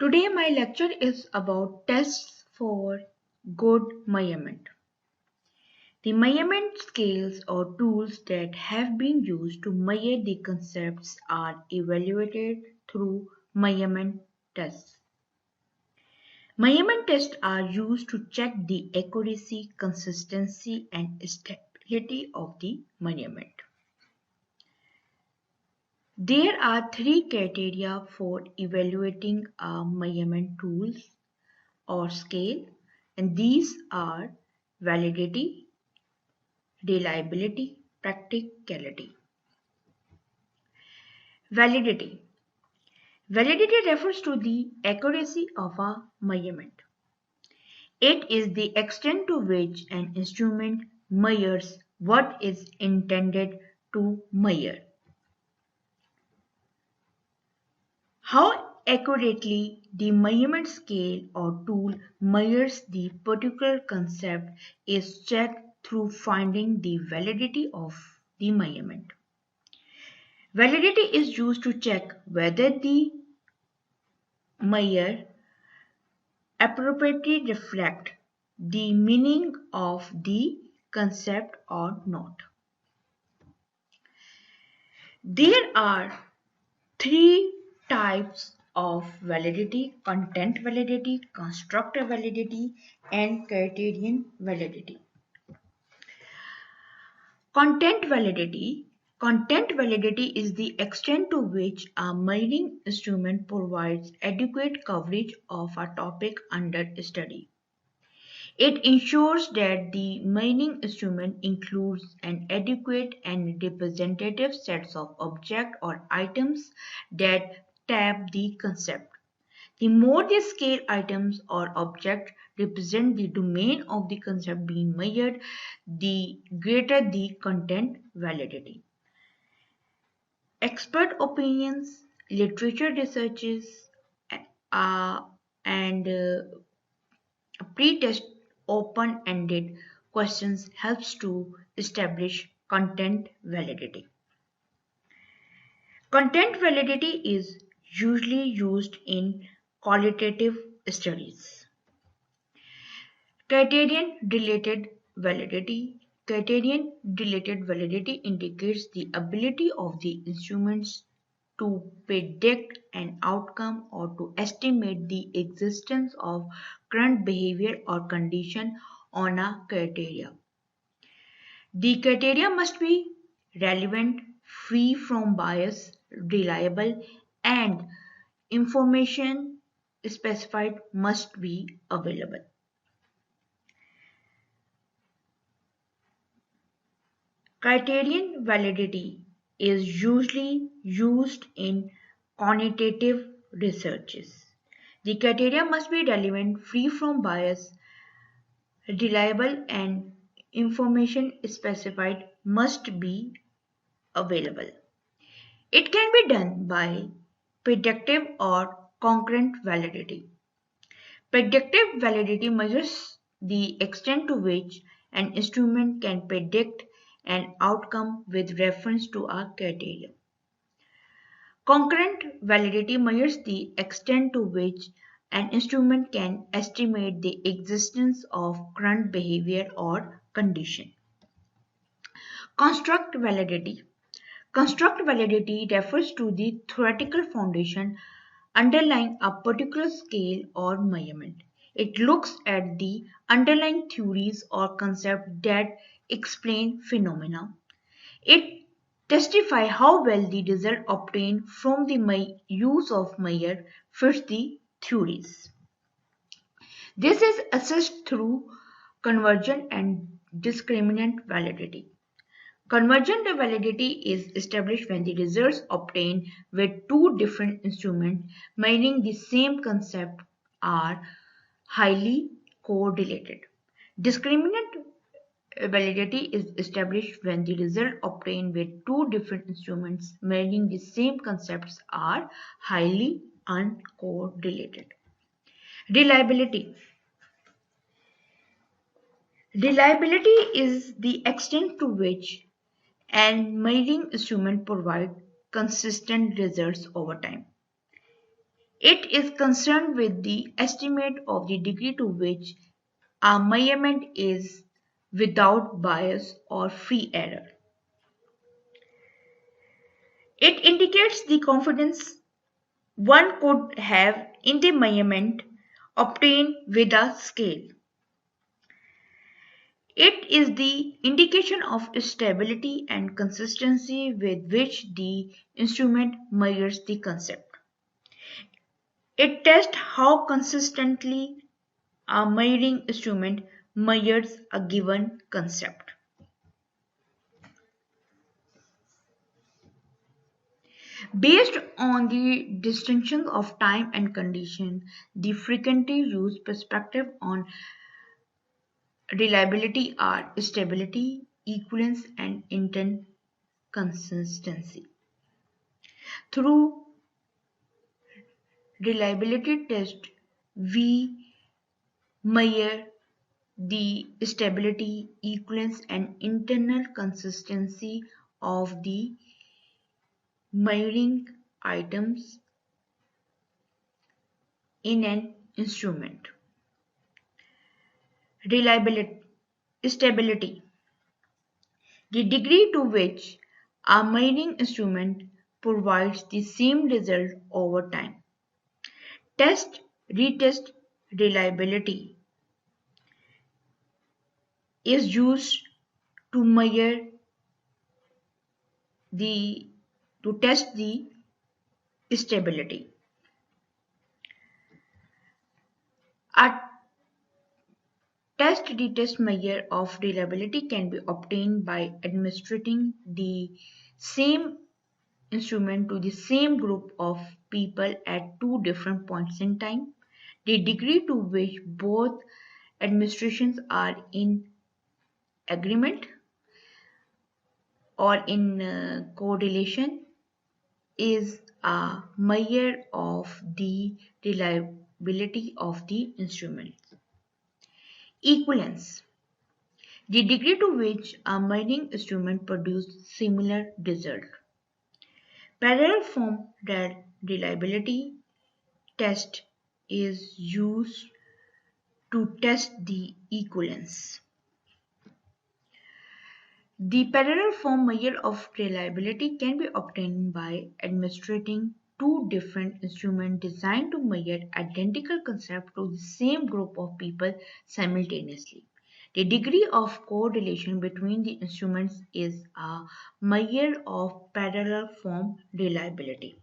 Today my lecture is about tests for good measurement. The measurement scales or tools that have been used to measure the concepts are evaluated through measurement tests. Measurement tests are used to check the accuracy, consistency, and stability of the measurement. There are three criteria for evaluating a measurement tools or scale, and these are validity, reliability, practicality. Validity. Validity refers to the accuracy of a measurement. It is the extent to which an instrument measures what is intended to measure. How accurately the measurement scale or tool measures the particular concept is checked through finding the validity of the measurement. Validity is used to check whether the measure appropriately reflect the meaning of the concept or not. There are three types of validity: content validity, constructor validity, and criterion validity. Content validity. Content validity is the extent to which a measuring instrument provides adequate coverage of a topic under study. It ensures that the measuring instrument includes an adequate and representative set of objects or items that tap the concept. The more the scale items or objects represent the domain of the concept being measured, the greater the content validity. Expert opinions, literature researches, uh, and pre-test open-ended questions helps to establish content validity. Content validity is usually used in qualitative studies. Criterion-related validity. Criterion-related validity indicates the ability of the instruments to predict an outcome or to estimate the existence of current behavior or condition on a criteria. The criteria must be relevant, free from bias, reliable, and information specified must be available. Criterion validity is usually used in quantitative researches. The criteria must be relevant, free from bias, reliable, and information specified must be available. It can be done by predictive or concurrent validity. Predictive validity measures the extent to which an instrument can predict an outcome with reference to a criteria. Concurrent validity measures the extent to which an instrument can estimate the existence of current behavior or condition. Construct validity. Construct validity refers to the theoretical foundation underlying a particular scale or measurement. It looks at the underlying theories or concepts that explain phenomena. It testifies how well the result obtained from the use of measure fits the theories. This is assessed through convergent and discriminant validity. Convergent validity is established when the results obtained with two different instruments measuring the same concept are highly correlated. Discriminant validity is established when the results obtained with two different instruments measuring the same concepts are highly uncorrelated. Reliability. Reliability is the extent to which measuring instrument provide consistent results over time. It is concerned with the estimate of the degree to which a measurement is without bias or free error. It indicates the confidence one could have in the measurement obtained with a scale. It is the indication of stability and consistency with which the instrument measures the concept. It tests how consistently a measuring instrument measures a given concept. Based on the distinction of time and condition, the frequently used perspective on reliability are stability, equivalence, and intent consistency. Through reliability test, we measure the stability, equivalence, and internal consistency of the measuring items in an instrument. Reliability, stability, the degree to which a measuring instrument provides the same result over time. Test, retest reliability is used to measure the to test the stability. A test retest measure of reliability can be obtained by administering the same instrument to the same group of people at two different points in time. The degree to which both administrations are in agreement or in correlation is a measure of the reliability of the instrument. Equivalence, the degree to which a measuring instrument produces similar result. Parallel form reliability test is used to test the equivalence. The parallel form measure of reliability can be obtained by administering two different instruments designed to measure identical concepts to the same group of people simultaneously. The degree of correlation between the instruments is a measure of parallel form reliability.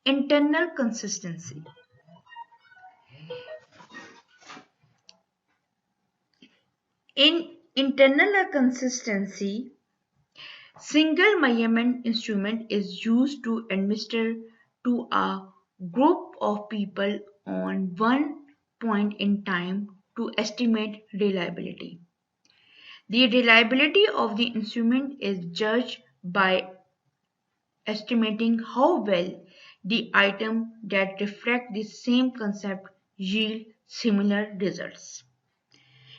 Internal consistency. In internal consistency, single measurement instrument is used to administer to a group of people on one point in time to estimate reliability. The reliability of the instrument is judged by estimating how well the items that reflect the same concept yield similar results.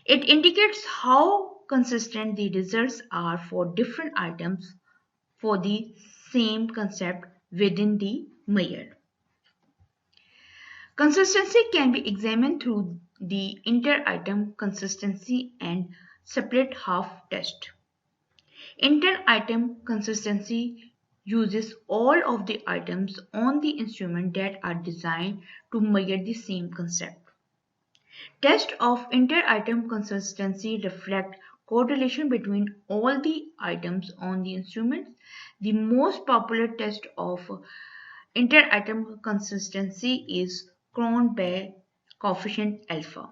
It indicates how consistent the results are for different items for the same concept within the measure. Consistency can be examined through the inter-item consistency and split half test. Inter-item consistency uses all of the items on the instrument that are designed to measure the same concept. Tests of inter-item consistency reflect correlation between all the items on the instrument. The most popular test of inter-item consistency is Cron-Bay coefficient alpha.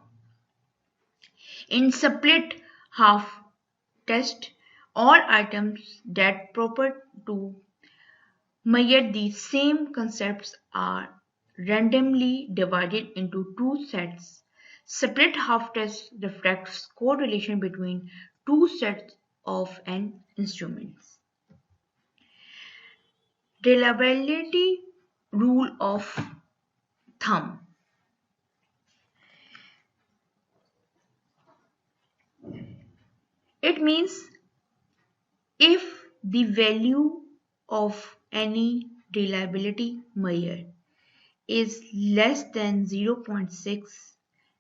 In split half test, all items that purport to measure the same concepts are randomly divided into two sets. Split half test reflects correlation between two sets of an instrument. Reliability rule of thumb. It means if the value of any reliability measure is less than 0.6,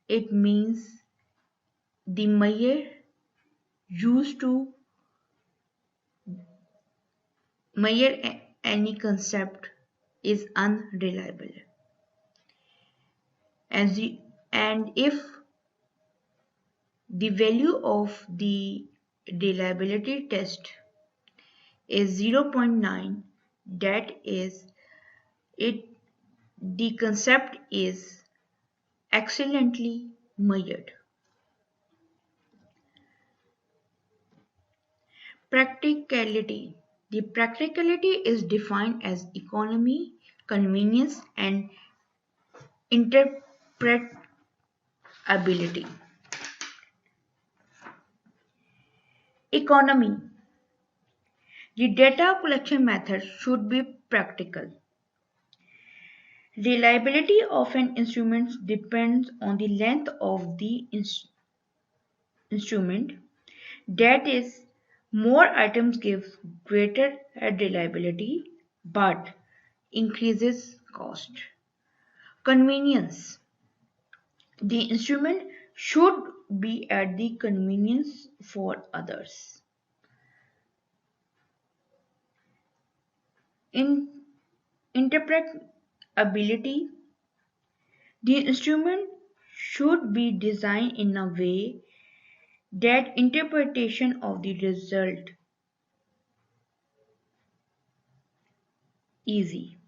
it means the measure used to measure any concept is unreliable. As you, and if the value of the reliability test is 0.9, that is it the concept is excellently measured. Practicality. The practicality is defined as economy, convenience, and interpretability. Economy. The data collection method should be practical. Reliability of an instrument depends on the length of the instrument. That is, more items gives greater reliability but increases cost. Convenience. The instrument should be at the convenience for others. In interpretability, the instrument should be designed in a way that interpretation of the result easy.